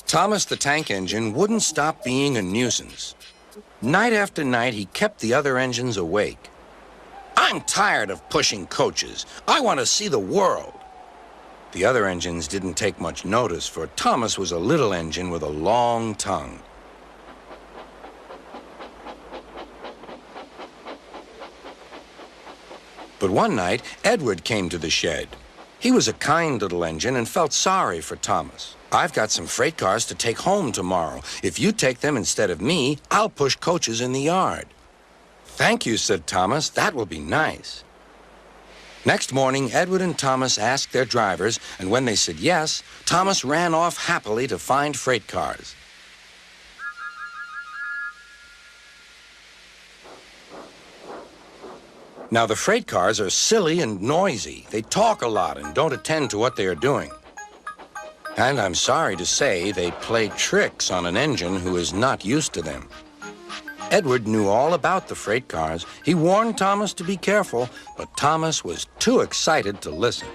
Thomas the tank engine wouldn't stop being a nuisance. Night after night, he kept the other engines awake. "I'm tired of pushing coaches. I want to see the world." The other engines didn't take much notice, for Thomas was a little engine with a long tongue. But one night, Edward came to the shed. He was a kind little engine and felt sorry for Thomas. "I've got some freight cars to take home tomorrow. If you take them instead of me, I'll push coaches in the yard." "Thank you," said Thomas. "That will be nice." Next morning, Edward and Thomas asked their drivers, and when they said yes, Thomas ran off happily to find freight cars. Now, the freight cars are silly and noisy. They talk a lot and don't attend to what they are doing. And I'm sorry to say, they play tricks on an engine who is not used to them. Edward knew all about the freight cars. He warned Thomas to be careful, but Thomas was too excited to listen.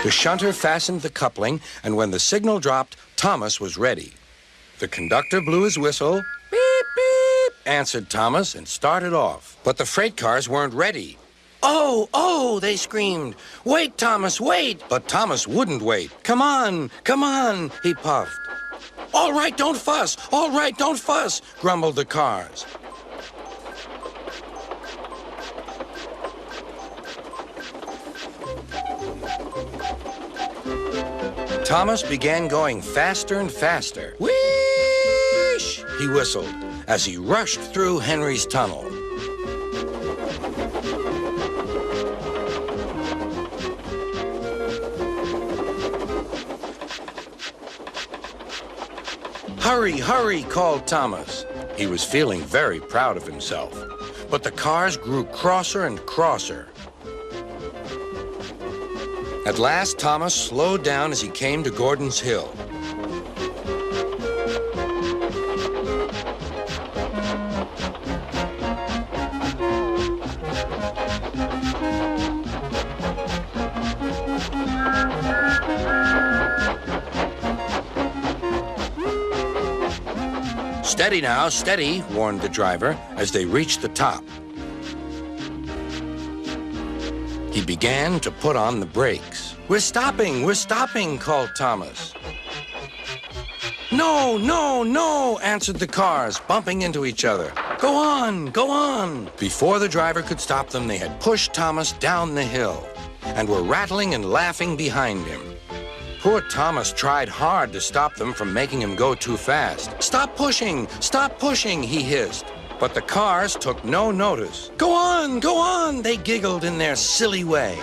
The shunter fastened the coupling, and when the signal dropped, Thomas was ready. The conductor blew his whistle. "Beep, beep," answered Thomas and started off. But the freight cars weren't ready. "Oh, oh," they screamed. "Wait, Thomas, wait." But Thomas wouldn't wait. Come on, he puffed. "All right, don't fuss. All right, don't fuss," grumbled the cars. Thomas began going faster and faster. "Whoosh!" he whistled as he rushed through Henry's tunnel. "Hurry, hurry," called Thomas. He was feeling very proud of himself. But the cars grew crosser and crosser. At last, Thomas slowed down as he came to Gordon's Hill. "Steady now, steady," warned the driver as they reached the top. He began to put on the brakes. We're stopping," called Thomas. "No, no, no," answered the cars, bumping into each other. Go on." Before the driver could stop them, they had pushed Thomas down the hill and were rattling and laughing behind him. Poor Thomas tried hard to stop them from making him go too fast. Stop pushing, he hissed. But the cars took no notice. Go on, they giggled in their silly way.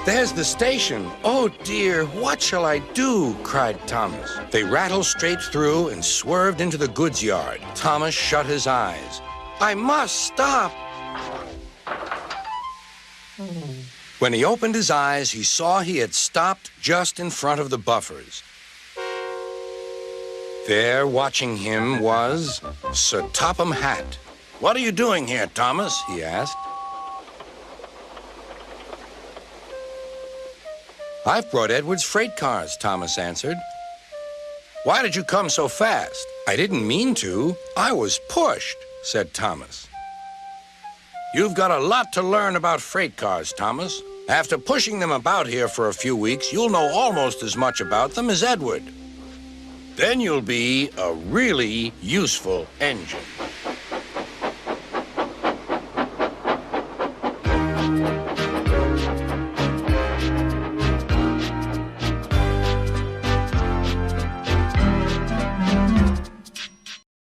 "There's the station. Oh dear, what shall I do?" cried Thomas. They rattled straight through and swerved into the goods yard. Thomas shut his eyes. "I must stop." When he opened his eyes, he saw he had stopped just in front of the buffers. There, watching him, was Sir Topham Hatt. "What are you doing here, Thomas?" he asked. "I've brought Edward's freight cars," Thomas answered. "Why did you come so fast?" "I didn't mean to. I was pushed," said Thomas. "You've got a lot to learn about freight cars, Thomas. After pushing them about here for a few weeks, you'll know almost as much about them as Edward. Then you'll be a really useful engine."